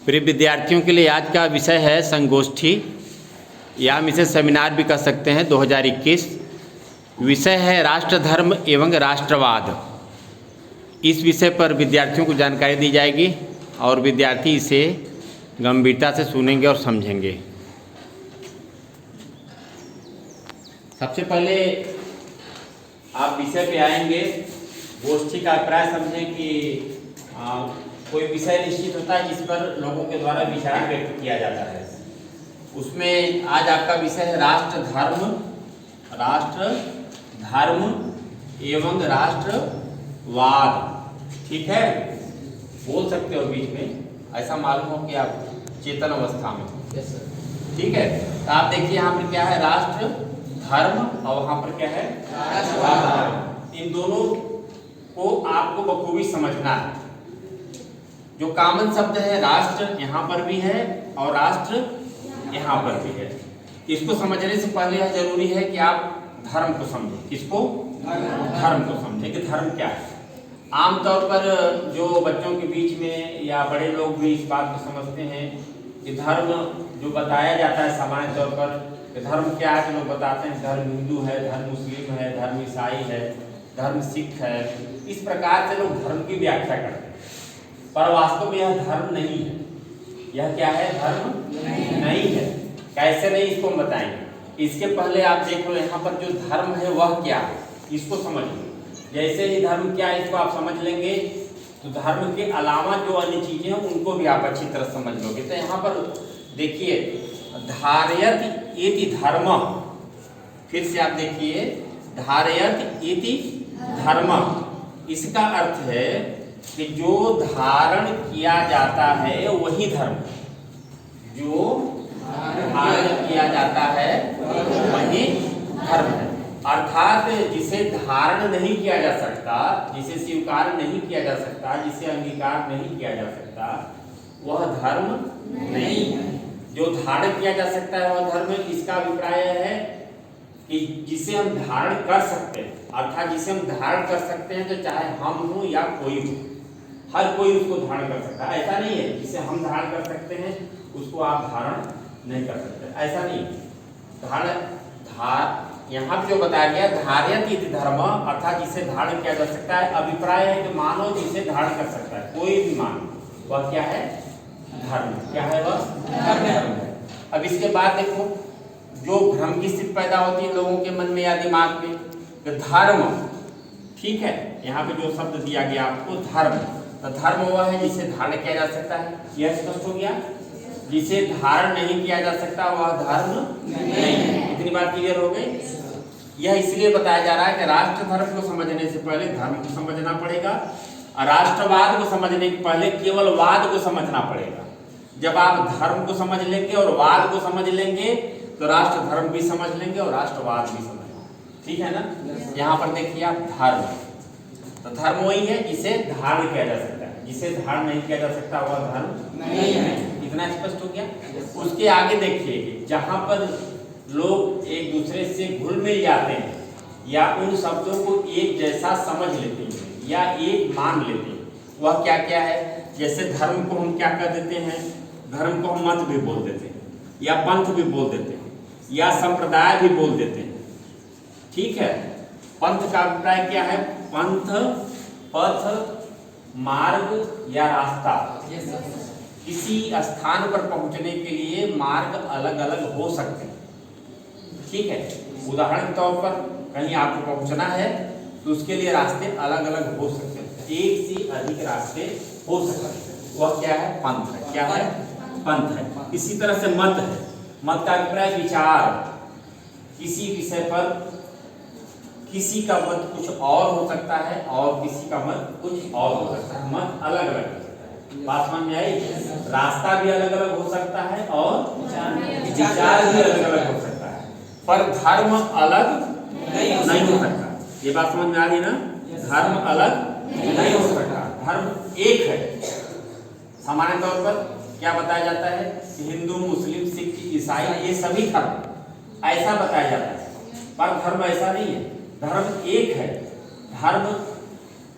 प्रिय विद्यार्थियों के लिए आज का विषय है संगोष्ठी, या हम इसे सेमिनार भी कह सकते हैं 2021। विषय है राष्ट्र धर्म एवं राष्ट्रवाद। इस विषय पर विद्यार्थियों को जानकारी दी जाएगी और विद्यार्थी इसे गंभीरता से सुनेंगे और समझेंगे। सबसे पहले आप विषय पे आएंगे, गोष्ठी का अभिप्राय समझें कि कोई विषय निश्चित होता है जिस पर लोगों के द्वारा विचार व्यक्त किया जाता है। उसमें आज आपका विषय है राष्ट्र धर्म एवं राष्ट्रवाद। ठीक है, बोल सकते हो बीच में, ऐसा मालूम हो कि आप चेतन अवस्था में। ठीक है, तो आप देखिए यहाँ पर क्या है, राष्ट्र धर्म और वहाँ पर क्या है, राष्ट्रवाद। इन दोनों को आपको बखूबी समझना है। जो कॉमन शब्द है राष्ट्र यहाँ पर भी है और राष्ट्र यहाँ पर भी है। इसको समझने से पहले यह जरूरी है कि आप धर्म को समझें। किसको? धर्म को समझें कि धर्म क्या है। आमतौर पर जो बच्चों के बीच में या बड़े लोग भी इस बात को समझते हैं कि धर्म जो बताया जाता है सामान्य तौर पर कि धर्म क्या है, तो लोग बताते हैं धर्म हिंदू है, धर्म मुस्लिम है, धर्म ईसाई है, धर्म सिख है। इस प्रकार से लोग धर्म की व्याख्या करते हैं, पर वास्तव में यह धर्म नहीं है। यह क्या है? धर्म नहीं है। कैसे नहीं, इसको हम बताएंगे। इसके पहले आप देख लो यहाँ पर जो धर्म है वह क्या है, इसको समझ लो। जैसे ही धर्म क्या है इसको आप समझ लेंगे तो धर्म के अलावा जो अन्य चीजें हैं उनको भी आप अच्छी तरह समझ लोगे। तो यहाँ पर देखिए, धारयत इति धर्म, फिर से आप देखिए, धारयत इति धर्म, इसका अर्थ है कि जो धारण किया जाता है वही धर्म। जो धारण किया जाता है वही धर्म है। अर्थात जिसे धारण नहीं किया जा सकता, जिसे स्वीकार नहीं किया जा सकता, जिसे अंगीकार नहीं किया जा सकता, वह धर्म नहीं है। जो धारण किया जा सकता है वह धर्म है। इसका अभिप्राय है कि जिसे हम धारण कर सकते हैं, अर्थात जिसे हम धारण कर सकते हैं, तो चाहे हम हो या कोई हो, हर कोई उसको धारण कर सकता है। ऐसा नहीं है जिसे हम धारण कर सकते हैं उसको आप धारण नहीं कर सकते, ऐसा नहीं। यहाँ पे जो बताया गया धार्यत इति धर्म, अर्थात जिसे धारण किया जा सकता है। अभिप्राय है कि मानव जिसे धारण कर सकता है, कोई भी मानव, वह क्या है? धर्म। क्या है वह? धर्म है। अब इसके बाद देखो, जो भ्रम की स्थिति पैदा होती है लोगों के मन में या दिमाग में, तो धर्म, ठीक है, यहाँ पे जो शब्द दिया गया आपको धर्म, तो धर्म वह है जिसे धारण किया जा सकता है। यह स्पष्ट हो गया। जिसे धारण नहीं किया जा सकता वह धर्म नहीं है। इतनी बात क्लियर हो गई। यह इसलिए बताया जा रहा है कि राष्ट्र धर्म को समझने से पहले धर्म को समझना पड़ेगा, और राष्ट्रवाद को समझने के पहले केवल वाद को समझना पड़ेगा। जब आप धर्म को समझ लेंगे और वाद को समझ लेंगे तो राष्ट्र धर्म भी समझ लेंगे और राष्ट्रवाद भी समझ लेंगे। ठीक है ना? यहाँ पर देखिए आप, धर्म, तो धर्म वही है जिसे धारण किया जा सकता है, जिसे धारण नहीं किया जा सकता वह धर्म नहीं है। इतना स्पष्ट हो गया। उसके आगे देखिए, जहां पर लोग एक दूसरे से घुल मिल जाते हैं या उन शब्दों को एक जैसा समझ लेते हैं या एक मान लेते हैं, वह क्या क्या है। जैसे धर्म को हम क्या कर देते हैं, धर्म को हम मत भी बोल देते हैं, या पंथ भी बोल देते हैं, या संप्रदाय भी बोल देते हैं। ठीक है, पंथ का अभिप्राय क्या है? पंथ, पथ, मार्ग या रास्ता। किसी स्थान पर पहुंचने के लिए मार्ग अलग अलग हो सकते हैं। ठीक है, उदाहरण के तौर पर कहीं आपको पहुंचना है तो उसके लिए रास्ते अलग अलग हो सकते हैं, एक से अधिक रास्ते हो सकते हैं। वह क्या है? पंथ है। क्या है? पंथ है। इसी तरह से मत है। मत का अभिप्राय विचार। किसी विषय पर किसी का मत कुछ और हो सकता है और किसी का मत कुछ और हो सकता है। मत अलग अलग हो सकता है। बात समझ में आई? रास्ता भी अलग अलग हो सकता है और विचार भी अलग अलग हो सकता है, पर धर्म अलग नहीं हो सकता। ये बात समझ में आ रही ना? धर्म अलग नहीं हो सकता, धर्म एक है। सामान्य तौर पर क्या बताया जाता है कि हिंदू, मुस्लिम, सिख, ईसाई, ये सभी धर्म, ऐसा बताया जाता है, पर धर्म ऐसा नहीं है। धर्म एक है। धर्म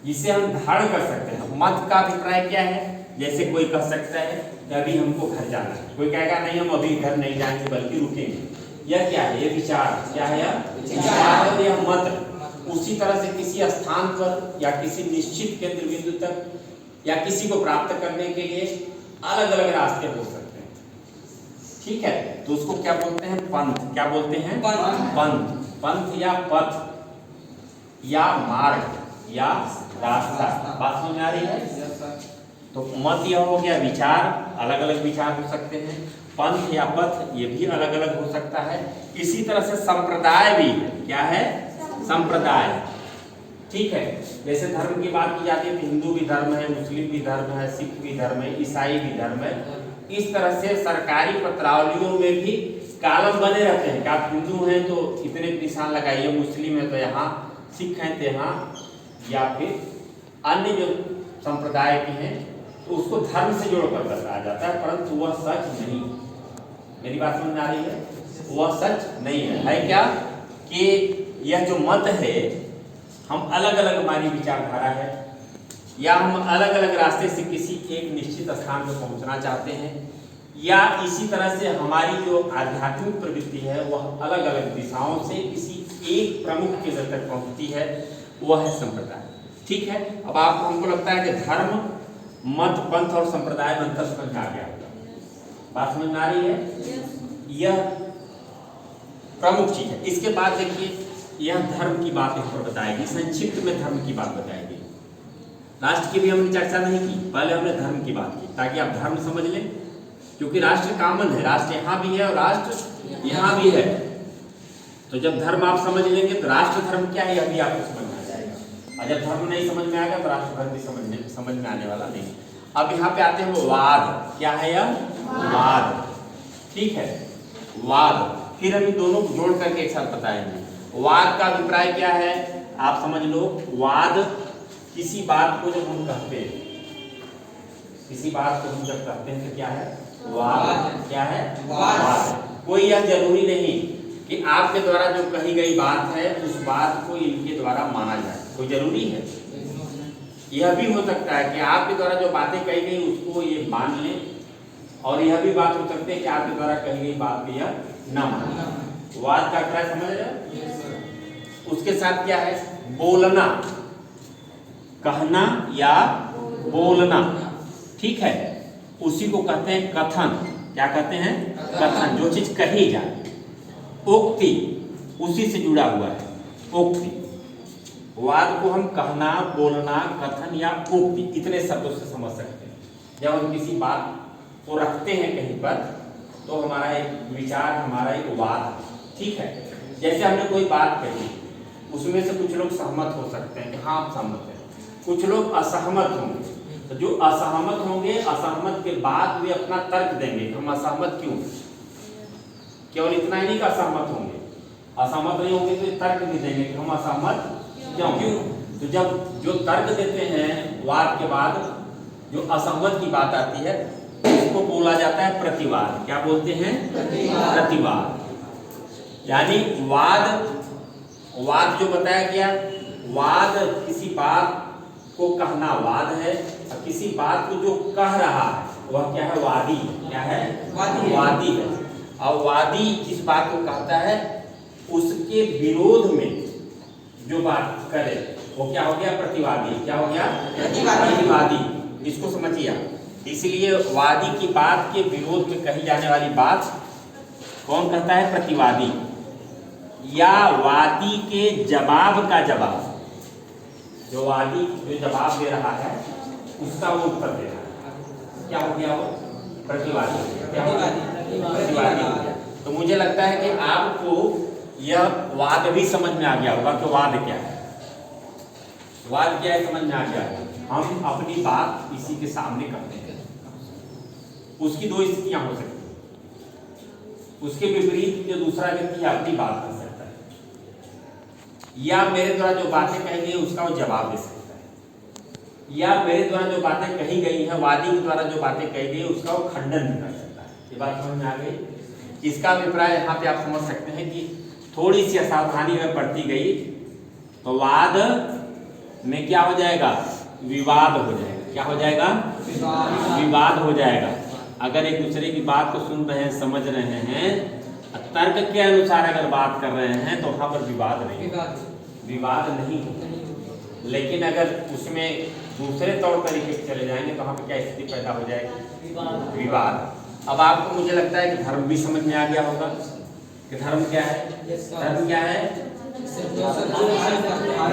जिसे हम धारण कर सकते हैं। मत का अभिप्राय क्या है? जैसे कोई कह सकता है कि अभी हमको घर जाना है, कोई कहेगा नहीं हम अभी घर नहीं जाएंगे बल्कि रुकेंगे। यह क्या है? ये विचार। क्या है? यह विचार और यह मत। उसी तरह से किसी स्थान पर या किसी निश्चित केंद्र बिंदु तक या किसी को प्राप्त करने के लिए अलग अलग रास्ते हो सकते हैं। ठीक है, तो उसको क्या बोलते हैं? पंथ। क्या बोलते हैं? पंथ। पंथ या पथ या मार्ग या रास्ता। बात समझ आ रही है? तो मत यह हो गया विचार, अलग अलग विचार हो सकते हैं। पंथ या पथ ये भी अलग अलग हो सकता है। इसी तरह से संप्रदाय भी है। क्या है? संप्रदाय। ठीक है, जैसे धर्म की बात की जाती है तो हिंदू भी धर्म है, मुस्लिम भी धर्म है, सिख भी धर्म है, ईसाई भी धर्म है। इस तरह से सरकारी पत्रावलियों में भी कॉलम बने रहते हैं कि आप हिंदू हैं तो इतने निशान लगाइए, मुस्लिम है तो यहाँ, सिख हैं तो यहाँ, या फिर अन्य जो संप्रदाय के हैं तो उसको धर्म से जोड़कर बताया जाता है, परंतु वह सच नहीं। मेरी बात समझ आ रही है? वह सच नहीं है क्या? कि यह जो मत है, हम अलग अलग हमारी विचारधारा है या हम अलग अलग रास्ते से किसी एक निश्चित स्थान पर पहुंचना चाहते हैं, या इसी तरह से हमारी जो आध्यात्मिक प्रवृत्ति है वह अलग अलग दिशाओं से किसी एक प्रमुख केंद्र तक पहुंचती है, वह है संप्रदाय। ठीक है, अब आप हमको लगता है कि धर्म, मत, पंथ और संप्रदाय में अंतर समझ में आ गया। बात समझ में आ रही है? यह प्रमुख चीज है। इसके बाद देखिए, यह धर्म की बात इस पर बताएगी, संक्षिप्त में धर्म की बात बताएगी। राष्ट्र की भी हमने चर्चा नहीं की, पहले हमने धर्म की बात की ताकि आप धर्म समझ लें, क्योंकि राष्ट्र कॉमन है, राष्ट्र यहाँ भी है और राष्ट्र यहाँ भी है। तो जब धर्म आप समझ लेंगे तो राष्ट्र धर्म क्या है यह भी आपको समझ में आ जाएगा, और जब धर्म नहीं समझ में आएगा तो राष्ट्र धर्म भी समझ में आने वाला नहीं। अब यहाँ पे आते हैं वो वाद। क्या है यह? वाद। ठीक है, वाद। फिर हम दोनों को जोड़ करके एक साथ बताएंगे। वाद का अभिप्राय क्या है आप समझ लो। वाद किसी बात को जब हम कहते हैं, किसी बात को हम जब कहते हैं तो क्या है? वाद। क्या है? वाद। कोई यह जरूरी नहीं कि आपके द्वारा जो कही गई बात है उस बात को इनके द्वारा माना जाए, कोई जरूरी है? यह भी हो सकता है कि आपके द्वारा जो बातें कही गई उसको ये मान लें, और यह भी बात हो सकती है कि आपके द्वारा कही गई बात को यह न माने। वाद का अभिप्राय समझ रहे हो? उसके साथ क्या है? बोलना, कहना या बोलना। ठीक है, उसी को कहते हैं कथन। क्या कहते हैं? कथन। जो चीज कही जाए। उक्ति उसी से जुड़ा हुआ है, उक्ति। वाद को हम कहना, बोलना, कथन या उक्ति इतने शब्दों से समझ सकते हैं। जब हम किसी बात को रखते हैं कहीं पर तो हमारा एक विचार, हमारा एक वाद। ठीक है, जैसे हमने कोई बात कही, उसमें से कुछ लोग सहमत हो सकते हैं कि हाँ आप सहमत हैं, कुछ लोग असहमत होंगे। तो जो असहमत होंगे, असहमत के बाद वे अपना तर्क देंगे हम असहमत क्यों। केवल इतना ही नहीं कि असहमत होंगे, असहमत नहीं होंगे तो तर्क भी देंगे कि हम असहमत क्यों। तो जब जो तर्क देते हैं वाद के बाद, जो असहमत की बात आती है उसको बोला जाता है प्रतिवाद। क्या बोलते हैं? प्रतिवाद। यानी वाद, वाद जो बताया गया, वाद किसी बात को कहना वाद है, और किसी बात को जो कह रहा है वह क्या है? वादी। क्या है? वादी है। और वादी जिस बात को कहता है उसके विरोध में जो बात करे वो क्या हो गया? प्रतिवादी। क्या हो गया? प्रतिवादी। इसको समझिए आप। इसलिए वादी की बात के विरोध में कही जाने वाली बात कौन कहता है? प्रतिवादी। या वादी के जवाब का जवाब, जो वादी जो जवाब दे रहा है उसका वो उत्तर दे रहा है, क्या हो गया? वो प्रतिवादी। क्या हो गया? प्रतिवादी हो गया। तो मुझे लगता है कि आपको यह वाद भी समझ में आ गया होगा कि वाद क्या है। वाद क्या है समझ में आ गया। हम अपनी बात किसी के सामने करते हैं, उसकी दो स्थितियां हो सकती हैं। उसके विपरीत जो दूसरा व्यक्ति है अपनी बात कर सकता है, या मेरे द्वारा जो बातें कही गई उसका वो जवाब दे सकता है, या मेरे द्वारा जो बातें कही गई हैं, वादी के द्वारा जो बातें कही गई उसका वो खंडन भी कर सकता है। ये बात समझ में आ गई। इसका अभिप्राय यहाँ पे आप समझ सकते हैं कि थोड़ी सी असावधानी में बढ़ती गई तो वाद में क्या हो जाएगा? विवाद हो जाएगा। क्या हो जाएगा? विवाद हो जाएगा। अगर एक दूसरे की बात को सुन रहे हैं, समझ रहे हैं, तर्क के अनुसार अगर बात कर रहे हैं तो वहां पर विवाद नहीं होगा। लेकिन अगर उसमें दूसरे तौर तरीके से चले जाएंगे तो वहां पर क्या स्थिति पैदा हो जाएगी? विवाद। अब आपको मुझे लगता है कि धर्म भी समझ में आ गया होगा कि धर्म क्या है। धर्म क्या है?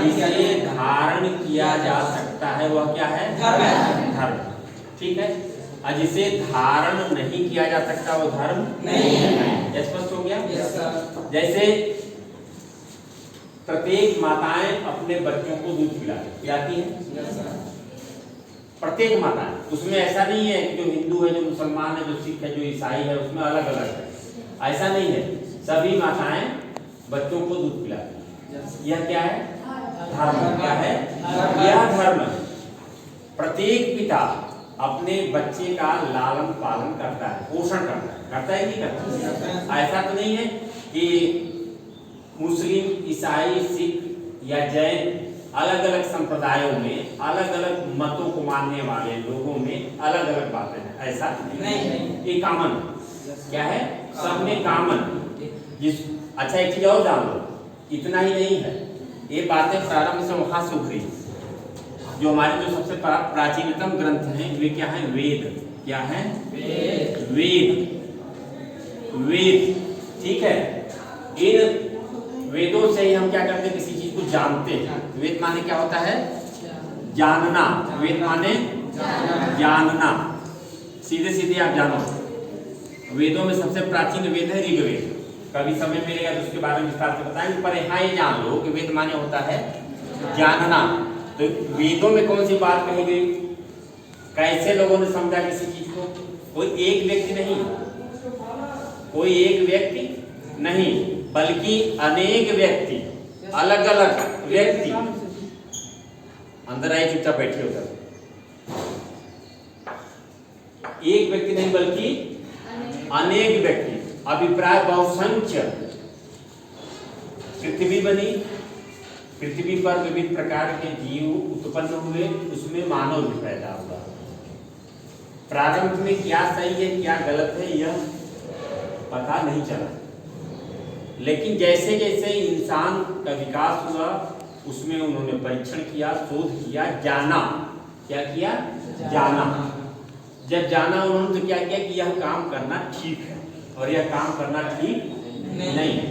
जिसे धारण किया जा सकता है वह क्या है? धर्म। ठीक है। और जिसे धारण नहीं किया जा सकता वो धर्म नहीं है। स्पष्ट हो गया? जैसे प्रत्येक माताएं अपने बच्चों को दूध पिलाती हैं। प्रत्येक माताएं, उसमें ऐसा नहीं है कि जो हिंदू है, जो मुसलमान है, जो सिख है, जो ईसाई है, उसमें अलग अलग है। ऐसा नहीं है, सभी माताएं बच्चों को दूध पिलाती हैं। यह क्या है? धर्म। क्या है? यह धर्म है। प्रत्येक पिता अपने बच्चे का लालन पालन करता है, पोषण करता है कि नहीं करता? ऐसा तो नहीं है कि मुस्लिम, ईसाई, सिख या जैन अलग अलग संप्रदायों में, अलग अलग मतों को मानने वाले लोगों में अलग अलग बातें हैं, ऐसा नहीं। ये कॉमन क्या है? सब में कॉमन। अच्छा एक चीज और जान लो, इतना ही नहीं है, ये बातें प्रारंभ से वहां से उभरी। जो हमारे जो सबसे प्राचीनतम ग्रंथ हैं वे क्या है? वेद। क्या है? वेद। ठीक है। इन वेदों से ही हम क्या करते हैं? किसी चीज को जानते हैं। वेद माने क्या होता है? जानना। वेद माने जानना। सीधे सीधे आप जानो। वेदों में सबसे प्राचीन वेद है ऋग्वेद। कभी समय मिलेगा तो उसके बारे में विस्तार से बताएंगे, पर यहाँ ये जान लो कि वेद माने होता है जानना। तो वेदों में कौन सी बात कही गई? कैसे लोगों ने समझा किसी चीज को? कोई एक व्यक्ति नहीं, बल्कि अनेक व्यक्ति, अलग अलग व्यक्ति। अंदर आइए, चुपचाप बैठिए उधर। एक व्यक्ति नहीं बल्कि अनेक व्यक्ति, अभिप्राय बहुसंख्य। पृथ्वी बनी, पृथ्वी पर विविध प्रकार के जीव उत्पन्न हुए, उसमें मानव भी पैदा हुआ। प्रारंभ में क्या सही है क्या गलत है यह पता नहीं चला, लेकिन जैसे जैसे इंसान का विकास हुआ उसमें उन्होंने परीक्षण किया, शोध किया, जाना। क्या किया? जाना। जब जाना उन्होंने तो क्या किया कि यह काम करना ठीक है और यह काम करना ठीक नहीं है।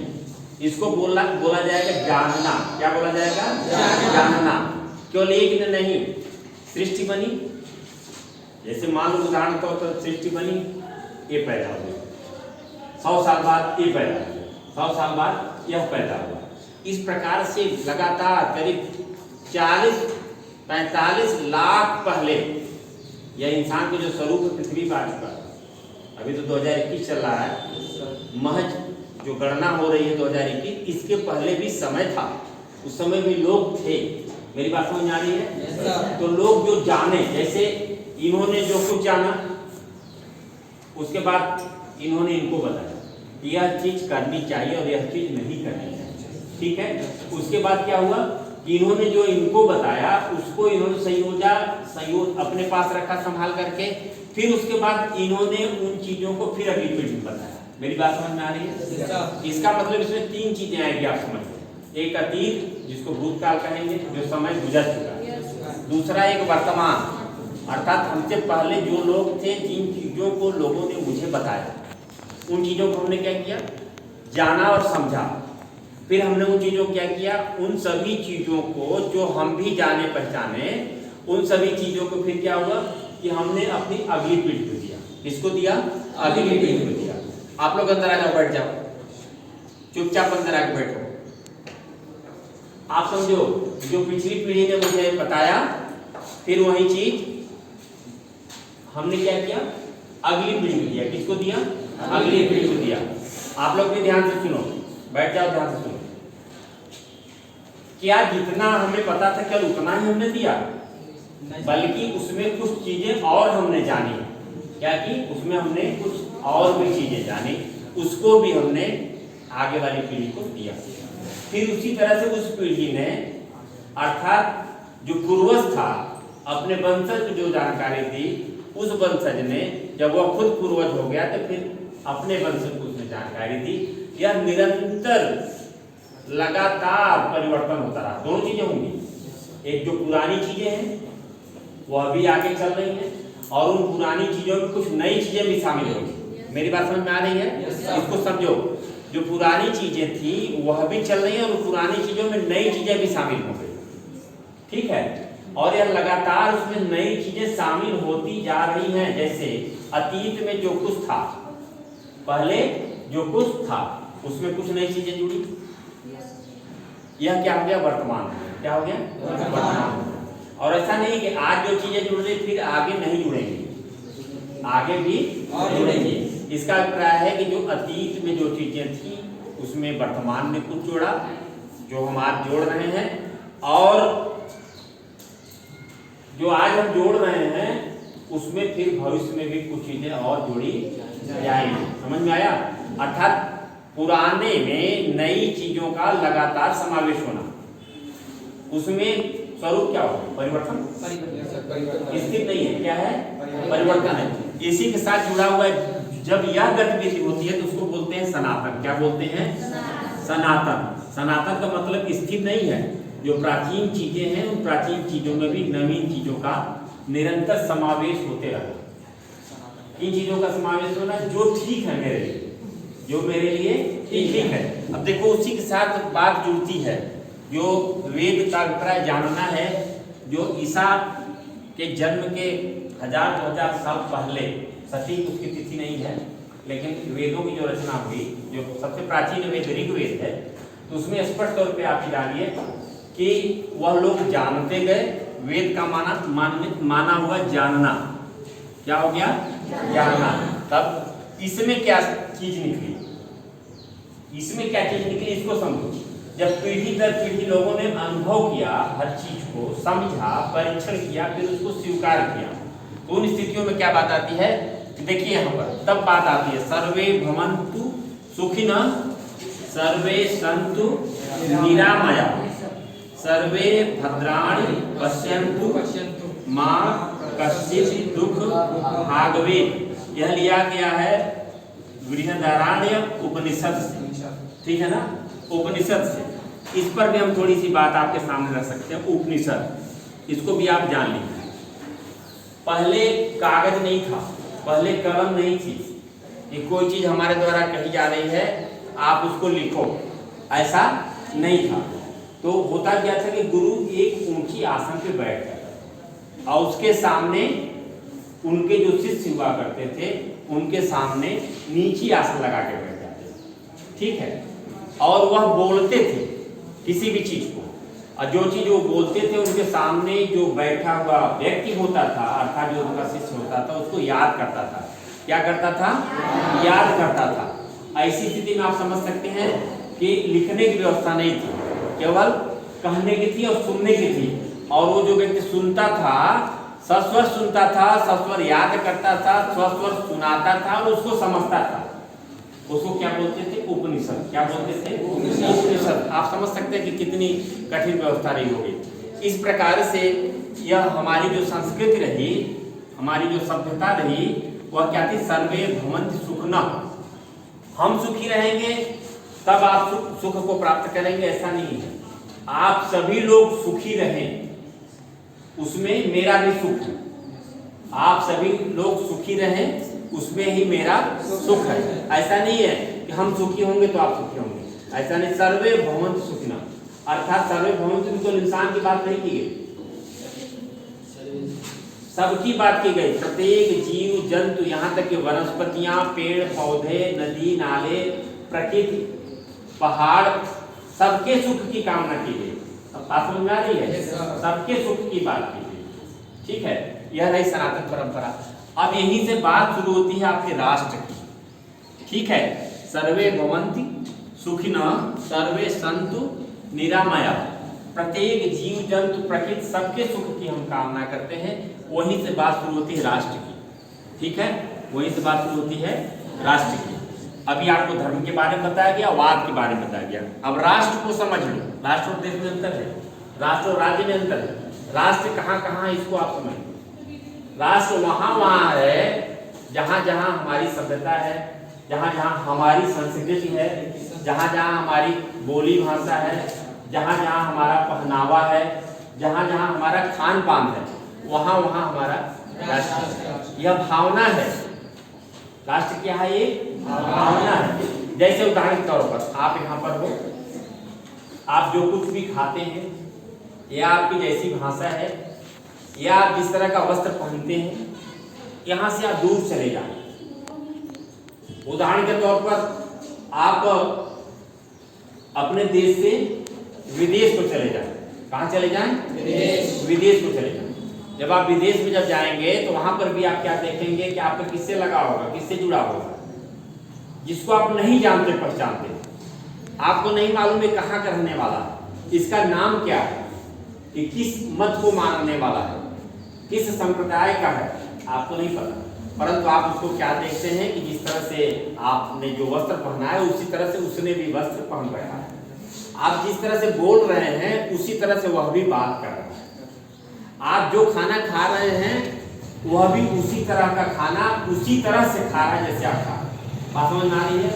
इसको बोला जाएगा जानना। क्या बोला जाएगा? जानना। केवल एक ने नहीं, सृष्टि बनी। जैसे मान लो उदाहरण तौर पर सृष्टि बनी, ये पैदा हुआ, 100 साल बाद ये पैदा हुआ, 100 साल बाद यह पैदा हुआ। इस प्रकार से लगातार करीब 40-45 लाख पहले यह इंसान के जो स्वरूप पृथ्वी पर आ चुका है। अभी तो 2021 चल रहा है, महज जो गणना हो रही है 2021, इसके पहले भी समय था। उस समय भी लोग थे। मेरी बात समझ आ रही है? तो लोग जो जाने, जैसे इन्होंने जो कुछ जाना, उसके बाद इन्होंने इनको बताया यह चीज करनी चाहिए और यह चीज नहीं करनी चाहिए। ठीक है। उसके बाद क्या हुआ कि इन्होंने जो इनको बताया उसको इन्होंने संयोग अपने पास रखा संभाल करके। फिर उसके बाद इन्होंने उन चीजों को फिर अगली पीढ़ी में बताया। मेरी बात समझ में आ रही है? इसका मतलब इसमें 3 चीजें आएगी, आप समझ। एक अतीत, जिसको भूतकाल कहेंगे, जो समय गुजर चुका है। दूसरा एक वर्तमान, अर्थात हमसे पहले जो लोग थे, जिन चीजों को लोगों ने मुझे बताया, उन चीजों को हमने क्या किया? जाना और समझा। फिर हमने उन चीजों को क्या किया? उन सभी चीजों को जो हम भी जाने पहचाने, उन सभी चीजों को फिर क्या हुआ कि हमने अपनी अगली पीढ़ी को दिया। किसको दिया? अगली पीढ़ी को दिया। आप लोग अंदर आ जाओ, बैठ जाओ, चुपचाप अंदर आके बैठो। आप समझो, जो पिछली पीढ़ी ने मुझे बताया, फिर वही चीज हमने क्या किया? अगली पीढ़ी को दिया। किसको दिया? अगली पीढ़ी को दिया। आप लोग भी ध्यान से सुनो, बैठ जाओ, ध्यान से सुनो। क्या जितना हमें पता था क्या उतना ही हमने दिया? बल्कि उसमें कुछ चीजें और हमने जानी। क्या कि उसमें हमने कुछ और भी चीजें जानी, उसको भी हमने आगे वाली पीढ़ी को दिया। फिर उसी तरह से उस पीढ़ी ने, अर्थात जो पूर्वज था, अपने वंशज को जो जानकारी दी, उस वंशज ने जब वह खुद पूर्वज हो गया तो फिर अपने वंशज को उसने जानकारी दी। यह निरंतर लगातार परिवर्तन होता रहा। दोनों चीजें होंगी, एक जो पुरानी चीजें हैं वह अभी आगे चल रही हैं और उन पुरानी चीजों में कुछ नई चीजें भी शामिल होंगी। मेरी बात समझ में आ रही है? इसको समझो, जो पुरानी चीजें थी वह भी चल रही है और पुरानी चीजों में नई चीजें भी शामिल हो गई, ठीक है। और यह लगातार उसमें नई चीजें शामिल होती जा रही हैं। जैसे अतीत में जो कुछ था, पहले जो कुछ था उसमें कुछ नई चीजें जुड़ी, यह क्या हो गया? वर्तमान। क्या हो गया? वर्तमान। और ऐसा नहीं कि आज जो चीजें जुड़ रही फिर आगे नहीं जुड़ेंगी, आगे भी जुड़ेंगी। इसका अभिप्राय है कि जो अतीत में जो चीजें थी उसमें वर्तमान में कुछ जोड़ा, जो हम आज जोड़ रहे हैं, और जो आज हम जोड़ रहे हैं उसमें फिर भविष्य में भी कुछ चीजें और जोड़ी जाएंगी। समझ में आया? अर्थात पुराने में नई चीजों का लगातार समावेश होना, उसमें स्वरूप क्या हो? परिवर्तन। स्थिर नहीं है, क्या है? परिवर्तन है। इसी के साथ जुड़ा हुआ है। जब यह गतिविधि होती है तो उसको बोलते हैं सनातन। क्या बोलते हैं? सनातन। सनातन का मतलब स्थिर नहीं है। जो प्राचीन चीजें हैं उन प्राचीन चीजों में भी नवीन चीजों का निरंतर समावेश होते रहता। इन चीजों का समावेश होना जो ठीक है मेरे लिए, जो मेरे लिए ठीक है। अब देखो उसी के साथ बात जुड़ती है, जो वेद का अभिप्राय जानना है। जो ईसा के जन्म के 1000-2000 साल पहले, सटीक उसकी तिथि नहीं है, लेकिन वेदों की जो रचना हुई, जो सबसे प्राचीन वेद ऋग्वेद है, तो उसमें स्पष्ट तौर पे आप जानिए कि वह लोग जानते गए। वेद का माना हुआ जानना। क्या हो गया? जानना। तब इसमें क्या चीज निकली? इसमें क्या चीज निकली इसको समझो। जब पीढ़ी दर पीढ़ी लोगों ने अनुभव किया, हर चीज को समझा, परीक्षण किया, फिर उसको स्वीकार किया, तो उन स्थितियों में क्या बात आती है? देखिए यहाँ पर तब बात आती है सर्वे भवन्तु सुखिनः, सर्वे सन्तु निरामया, सर्वे भद्राणि पश्यन्तु मा कश्चित् दुःख भाग्भवेत्। यह लिया गया है बृहदारण्य उपनिषद से, ठीक है ना? उपनिषद से। इस पर भी हम थोड़ी सी बात आपके सामने रख सकते हैं। उपनिषद, इसको भी आप जान लीजिए। पहले कागज नहीं था, पहले कलम नहीं थी कि कोई चीज हमारे द्वारा कही जा रही है आप उसको लिखो, ऐसा नहीं था। तो होता क्या था कि गुरु एक ऊंची आसन पे बैठ जाता और उसके सामने उनके जो शिष्य हुआ करते थे उनके सामने नीची आसन लगा के बैठ जाते, ठीक है। और वह बोलते थे किसी भी चीज को, और जो चीज वो बोलते थे उनके सामने जो बैठा हुआ व्यक्ति होता था, अर्थात जो उनका शिष्य होता था, उसको याद करता था। क्या करता था? याद करता था। ऐसी स्थिति में आप समझ सकते हैं कि लिखने की व्यवस्था नहीं थी, केवल कहने की थी और सुनने की थी। और वो जो व्यक्ति सुनता था, सस्वर सुनता था, सस्वर याद करता था, सस्वर सुनाता था और उसको समझता था, उसको क्या बोलते थे? उपनिषद। क्या बोलते थे? उपनिषद। आप समझ सकते हैं कि कितनी कठिन व्यवस्था रही होगी। इस प्रकार से यह हमारी जो संस्कृति रही, हमारी जो सभ्यता रही, वह क्या थी? सर्वे भवन्तु सुखिनः। हम सुखी रहेंगे तब आप सुख को प्राप्त करेंगे, ऐसा नहीं है। आप सभी लोग सुखी रहें, उसमें मेरा भी सुख है। आप सभी लोग सुखी रहें, उसमें ही मेरा सुख है। ऐसा नहीं है कि हम सुखी होंगे तो आप सुखी होंगे, ऐसा नहीं। सर्वे भवन्तु सुखिनः, अर्थात सर्वे भवन्तु तो इंसान की बात नहीं की गई, सबकी बात की गई। प्रत्येक जीव जंतु, यहाँ तक कि वनस्पतियां, पेड़ पौधे, नदी नाले, प्रकृति, पहाड़, सबके सुख की कामना की गई। अब बात समझ में आ रही है? सबके सुख की बात की गई, ठीक है। यह रही सनातन परंपरा। अब यहीं से बात शुरू होती है आपके राष्ट्र की, ठीक है। सर्वे भवन्ति सुखिनः, सर्वे सन्तु निरामया। प्रत्येक जीव जंतु प्रकृति सबके सुख की हम कामना करते हैं। वहीं से बात शुरू होती है राष्ट्र की, ठीक है। वहीं से बात शुरू होती है राष्ट्र की। अभी आपको धर्म के बारे में बताया गया, वाद के बारे में बताया गया। अब राष्ट्र को समझ लो। राष्ट्र और देश में अंतर है, राष्ट्र और राज्य में अंतर है। राष्ट्र कहाँ कहाँ है इसको आप समझिए। राष्ट्र वहाँ वहाँ है जहाँ जहाँ हमारी सभ्यता है, जहाँ जहाँ हमारी संस्कृति है, जहाँ जहाँ हमारी बोली भाषा है, जहाँ जहाँ हमारा पहनावा है, जहाँ जहाँ हमारा खान पान है, वहाँ वहाँ हमारा राष्ट्र। यह भावना है। राष्ट्र क्या है? ये भावना है। जैसे उदाहरण के तौर पर आप यहाँ पर हो, आप जो कुछ भी खाते हैं, या आपकी जैसी भाषा है, या आप जिस तरह का वस्त्र पहनते हैं, यहाँ से आप दूर चले जाए। उदाहरण के तौर पर आप अपने देश से विदेश को चले जाएं। कहाँ चले जाएं? विदेश को चले जाएं। जब आप विदेश में जब जाएंगे तो वहां पर भी आप क्या देखेंगे कि आपका किससे लगा होगा, किससे जुड़ा होगा, जिसको आप नहीं जानते पहचानते, आपको नहीं मालूम है कहाँ का रहने वाला है, इसका नाम क्या है, कि किस मत को मानने वाला है, किस संप्रदाय का है, आपको नहीं पता। परंतु आप उसको क्या देखते हैं कि जिस तरह से आपने जो वस्त्र पहना है उसी तरह से उसने भी वस्त्र पहन रखा है। आप जिस तरह से बोल रहे हैं उसी तरह से वह भी बात कर रहा है। आप जो खाना खा रहे हैं वह भी उसी तरह का खाना उसी तरह से खा रहा है जैसे आप खा रहे हैं। बात समझ में आ रही है?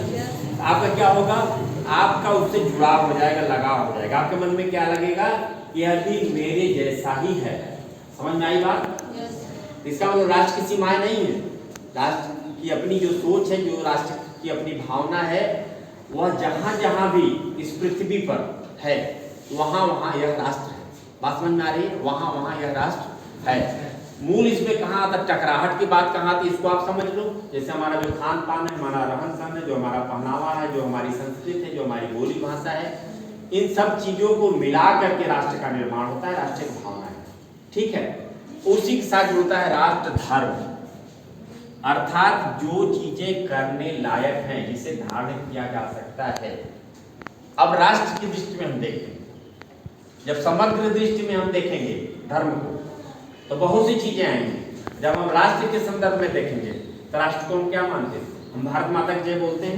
आपका क्या होगा? आपका उससे जुड़ाव हो जाएगा, लगाव हो जाएगा। आपके मन में क्या लगेगा? यह भी मेरे जैसा ही है। समझ में आई बात? इसका मतलब राष्ट्र की सीमाएं नहीं है। राष्ट्र की अपनी जो सोच है, जो राष्ट्र की अपनी भावना है, वह जहां जहां भी इस पृथ्वी पर है वहां वहां यह राष्ट्र है। बात समझ में आ रही है? वहां वहां यह राष्ट्र है। मूल इसमें कहाँ आता? टकराहट की बात कहाँ आती? इसको आप समझ लो। जैसे हमारा जो खान पान है, हमारा रहन सहन है, जो हमारा पहनावा है, जो हमारी संस्कृति है, जो हमारी बोली भाषा है, इन सब चीजों को मिला करके राष्ट्र का निर्माण होता है। राष्ट्र की भावना है, ठीक है। उसी के साथ जुड़ता है राष्ट्र धर्म, अर्थात जो चीजें करने लायक हैं, जिसे धारण किया जा सकता है। अब राष्ट्र की दृष्टि में हम देखते हैं, जब समग्र दृष्टि में हम देखेंगे धर्म को तो बहुत सी चीजें आएंगी। जब हम राष्ट्र के संदर्भ में देखेंगे तो राष्ट्र को हम क्या मानते हैं? हम भारत माता की जय बोलते हैं।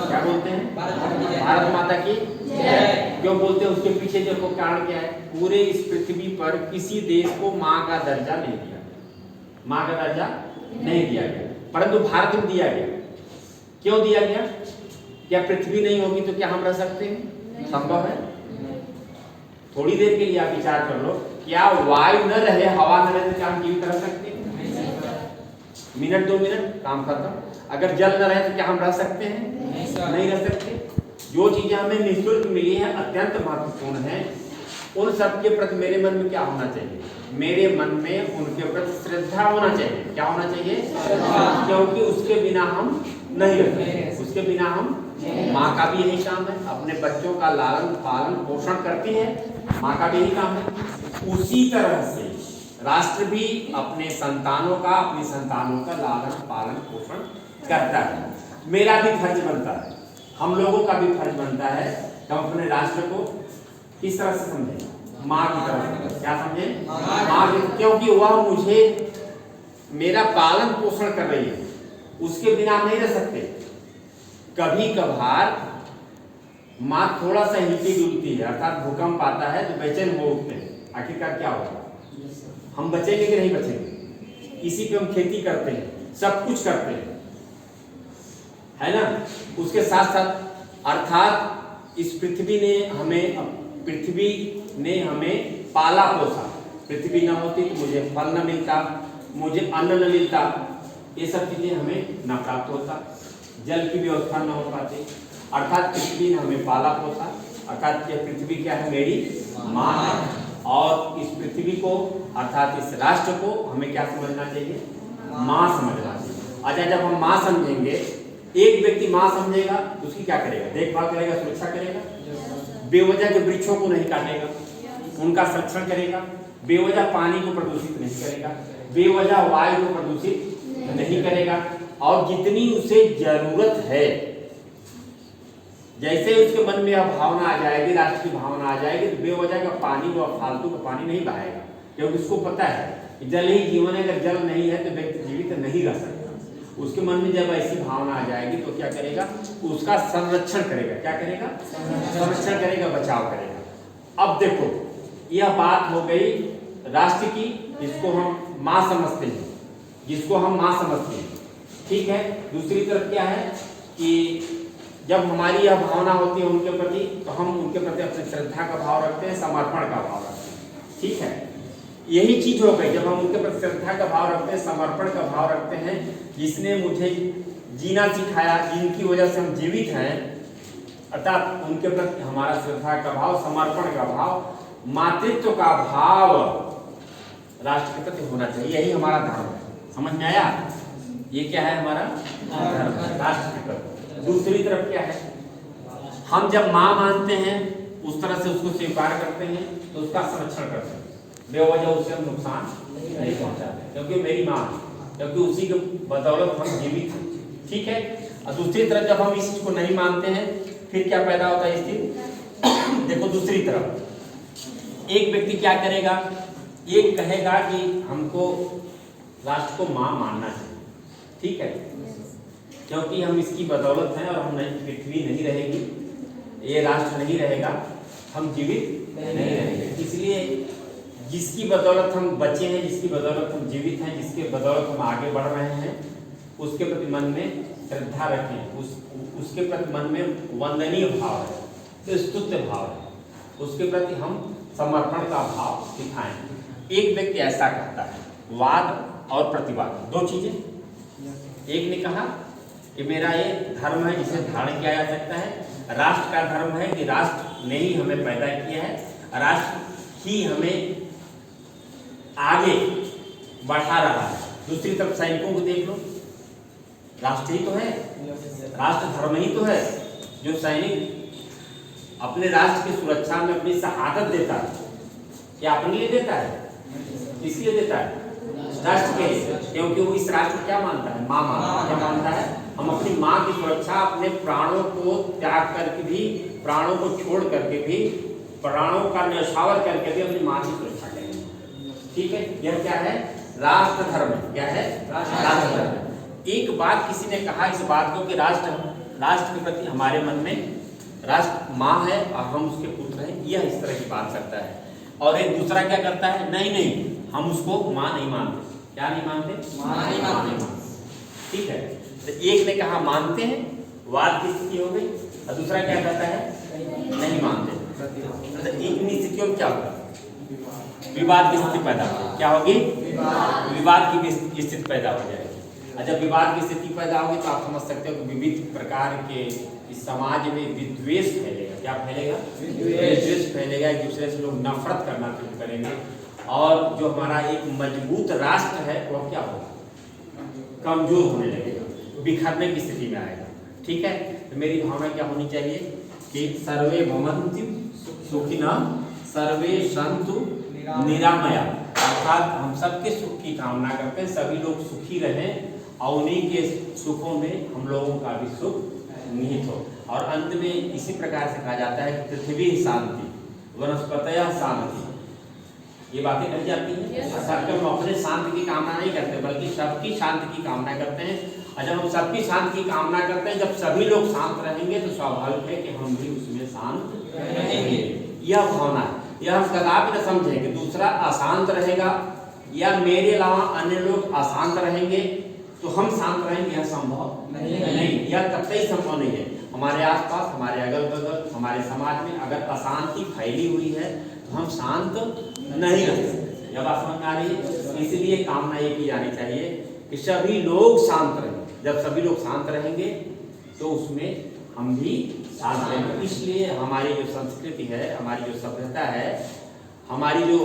क्या बोलते हैं? भारत माता की जय। क्यों बोलते हैं? उसके पीछे देखो कारण क्या है। पूरे इस पृथ्वी पर किसी देश को माँ का दर्जा नहीं दिया गया, माँ का दर्जा नहीं दिया गया, परंतु भारत में दिया गया। क्यों दिया गया? क्या पृथ्वी नहीं होगी तो क्या हम रह सकते हैं? संभव है? थोड़ी देर के लिए आप विचार कर लो, क्या वायु न रहे, हवा न रहे तो क्या हम जीवित रह सकते हैं? मिनट 2 मिनट काम खत्म। अगर जल न रहे तो क्या हम रह सकते हैं? नहीं रह सकते। जो चीजें हमें निःशुल्क मिली है, अत्यंत महत्वपूर्ण है, उन सब के प्रति मेरे मन में क्या होना चाहिए? मेरे मन में उनके प्रति श्रद्धा होना चाहिए। क्या होना चाहिए? क्योंकि उसके बिना हम नहीं रह सकते। उसके बिना हम, माँ का भी यही काम है, अपने बच्चों का लालन पालन पोषण करती है, माँ का भी यही काम है। उसी तरह से राष्ट्र भी अपने संतानों का, अपनी संतानों का लालन पालन पोषण करता है। मेरा भी फर्ज बनता है, हम लोगों का भी फर्ज बनता है कि हम अपने राष्ट्र को किस तरह से समझें? माँ की तरह। क्या समझें? माँ की, क्योंकि वह मुझे मेरा पालन पोषण कर रही है, उसके बिना हम नहीं रह सकते। कभी कभार माँ थोड़ा सा हिलती डुलती है, अर्थात भूकंप आता है तो बेचैन हो उठते हैं। आखिरकार क्या होगा? हम बचेंगे कि नहीं बचेंगे? इसी पे हम खेती करते हैं, सब कुछ करते हैं, है ना। उसके साथ साथ अर्थात इस पृथ्वी ने हमें पाला पोसा। पृथ्वी न होती तो मुझे फल न मिलता, मुझे अन्न न मिलता, ये सब चीजें हमें न प्राप्त होता, जल की व्यवस्था न हो पाती। अर्थात पृथ्वी ने हमें पाला पोसा, अर्थात ये पृथ्वी क्या है? मेरी माँ है। और इस पृथ्वी को अर्थात इस राष्ट्र को हमें क्या समझना चाहिए? माँ समझना चाहिए। अच्छा, जब हम माँ समझेंगे, एक व्यक्ति माँ समझेगा तो उसकी क्या करेगा? देखभाल करेगा, सुरक्षा करेगा, बेवजह के वृक्षों को नहीं काटेगा, उनका संरक्षण करेगा, बेवजह पानी को प्रदूषित नहीं करेगा, बेवजह वायु को प्रदूषित नहीं करेगा, और जितनी उसे जरूरत है, जैसे उसके मन में यह भावना आ जाएगी, राष्ट्र की भावना आ जाएगी, तो बेवजह का पानी व फालतू का पानी नहीं बहाएगा, क्योंकि उसको पता है कि जल ही जीवन है, अगर जल नहीं है तो व्यक्ति जीवित नहीं रह सकता। उसके मन में जब ऐसी भावना आ जाएगी तो क्या करेगा? उसका संरक्षण करेगा। क्या करेगा? संरक्षण करेगा, बचाव करेगा। अब देखो, यह बात हो गई राष्ट्र की, जिसको हम माँ समझते हैं, जिसको हम माँ समझते हैं, ठीक है। दूसरी तरफ क्या है कि जब हमारी यह भावना होती है उनके प्रति, तो हम उनके प्रति अपनी श्रद्धा का भाव रखते हैं, समर्पण का भाव रखते हैं, ठीक है। यही चीज हो गई, जब हम उनके प्रति श्रद्धा का भाव रखते हैं, समर्पण का भाव रखते हैं, जिसने मुझे जीना सिखाया, जिनकी वजह से हम जीवित हैं, अर्थात उनके प्रति हमारा श्रद्धा का भाव, समर्पण का भाव, मातृत्व का भाव राष्ट्र के प्रति होना चाहिए। यही हमारा धर्म है। समझ में आया? ये क्या है? हमारा धर्म है, राष्ट्र के प्रति। दूसरी तरफ क्या है? हम जब माँ मानते हैं, उस तरह से उसको स्वीकार करते हैं, तो उसका संरक्षण करते हैं, बेवजह उसे हम नुकसान नहीं पहुंचाते, क्योंकि मेरी माँ है, क्योंकि उसी के बदौलत हम जीवित हैं, ठीक है। और दूसरी तरफ जब हम इस चीज को नहीं मानते हैं, फिर क्या पैदा होता है स्थिति? देखो, दूसरी तरफ एक व्यक्ति क्या करेगा, एक कहेगा कि हमको राष्ट्र को माँ मानना चाहिए, ठीक है, क्योंकि हम इसकी बदौलत हैं और हम नहीं, पृथ्वी नहीं रहेगी, ये राष्ट्र नहीं रहेगा, हम जीवित नहीं रहेंगे। इसलिए जिसकी बदौलत हम बचे हैं, जिसकी बदौलत हम जीवित हैं, जिसके बदौलत हम आगे बढ़ रहे हैं, उसके प्रति मन में श्रद्धा रखें, उसके प्रति मन में वंदनीय भाव है, स्तुत्य भाव है, उसके प्रति हम समर्पण का भाव दिखाएं। एक व्यक्ति ऐसा करता है, वाद और प्रतिवाद, दो चीजें। एक ने कहा कि मेरा ये धर्म है जिसे धारण किया जा सकता है, राष्ट्र का धर्म है कि राष्ट्र ने ही हमें पैदा किया है, राष्ट्र ही हमें आगे बढ़ा रहा है। दूसरी तरफ सैनिकों को देख लो, राष्ट्र ही तो है, राष्ट्र धर्म ही तो है। जो सैनिक अपने राष्ट्र की सुरक्षा में अपनी शहादत देता है, क्या अपने लिए देता है? किसलिए देता है? राष्ट्र के लिए, क्योंकि वो इस राष्ट्र को क्या मानता है? माँ मानता है। क्या मानता है? हम अपनी माँ की सुरक्षा, अपने प्राणों को त्याग करके भी, प्राणों को छोड़ करके भी, प्राणों का न्यौछावर करके भी अपनी माँ की सुरक्षा करेंगे, ठीक है। यह क्या है? राष्ट्र धर्म। क्या है? राष्ट्र धर्म। एक बात किसी ने कहा इस बात को कि राष्ट्र के प्रति हमारे मन में राष्ट्र माँ है और हम उसके पुत्र हैं, यह इस तरह की बात करता है। और एक दूसरा क्या करता है? नहीं, हम उसको माँ नहीं मानते। क्या नहीं मानते? माँ नहीं मानते, ठीक है। तो एक ने कहा मानते हैं, वाद की स्थिति हो गई, और दूसरा क्या कहता है? नहीं मानते। तो इन स्थितियों में क्या होगा? विवाद की स्थिति पैदा होगी। क्या होगी? विवाद की स्थिति पैदा हो जाएगी। और जब विवाद की स्थिति पैदा होगी तो आप समझ सकते हो कि विविध प्रकार के इस समाज में विद्वेष फैलेगा। क्या फैलेगा? विद्वेष फैलेगा, एक दूसरे से लोग नफरत करना शुरू करेंगे, और जो हमारा एक मजबूत राष्ट्र है वह क्या होगा? कमजोर होने लगेगा, बिखरने की स्थिति में आएगा, ठीक है। तो मेरी भावना क्या होनी चाहिए कि सर्वे भवन्तु सुखिनः, सर्वे सन्तु निरामया, अर्थात हम सबके सुख की कामना करते हैं, सभी लोग सुखी रहें और उन्हीं के सुखों में हम लोगों का भी सुख निहित हो। और अंत में इसी प्रकार से कहा जाता है कि पृथ्वी शांति, वनस्पतयः शांति, ये बातें कही जाती हैं। सबके हम अपने शांति की कामना नहीं करते, बल्कि सबकी शांति की कामना करते हैं। और जब हम सबकी शांति की कामना करते हैं, जब सभी लोग शांत रहेंगे तो स्वाभाविक है कि हम भी उसमें शांत रहेंगे। यह भावना है, यह हम कदापि न समझें कि दूसरा अशांत रहेगा या मेरे अलावा अन्य लोग अशांत रहेंगे तो हम शांत रहेंगे, यह संभव नहीं, यह कतई संभव नहीं है। हमारे आसपास, हमारे अगल बगल, हमारे समाज में अगर अशांति फैली हुई है तो हम शांत नहीं रह सकते। जब आप समझ में आ रही है, इसलिए कामना ये की जानी चाहिए कि सभी लोग शांत रहें। जब सभी लोग शांत रहेंगे तो उसमें हम भी शांत रहेंगे। इसलिए हमारी जो संस्कृति है, हमारी जो सभ्यता है, हमारी जो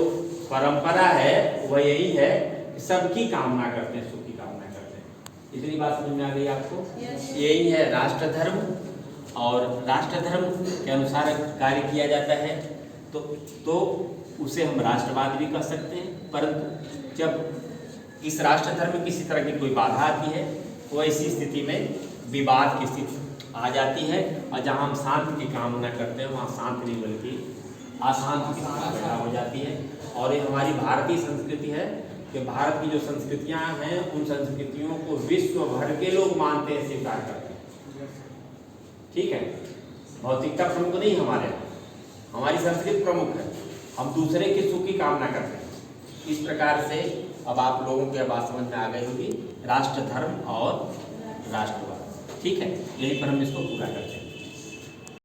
परंपरा है, वह यही है कि सबकी कामना करते हैं, सुख की कामना करते हैं। इतनी बात समझ में आ गई आपको? यही है राष्ट्र धर्म, और राष्ट्र धर्म के अनुसार कार्य किया जाता है तो उसे हम राष्ट्रवाद भी कह सकते हैं। परंतु जब इस राष्ट्र धर्म में किसी तरह की कोई बाधा आती है, तो ऐसी स्थिति में विवाद की स्थिति आ जाती है, और जहाँ हम शांति की कामना करते हैं वहाँ शांति नहीं बल्कि अशांति की स्थिति पैदा हो जाती है। और ये हमारी भारतीय संस्कृति है कि भारत की जो संस्कृतियाँ हैं, उन संस्कृतियों को विश्व भर के लोग मानते हैं, स्वीकार करते हैं, ठीक है। भौतिकता प्रमुख नहीं हमारे, हमारी संस्कृति प्रमुख है। हम दूसरे के सुख की कामना करते हैं, इस प्रकार से अब आप लोगों के बात समझ में आ गई होगी, राष्ट्र धर्म और राष्ट्रवाद। ठीक है, यहीं पर हम इसको पूरा करते हैं।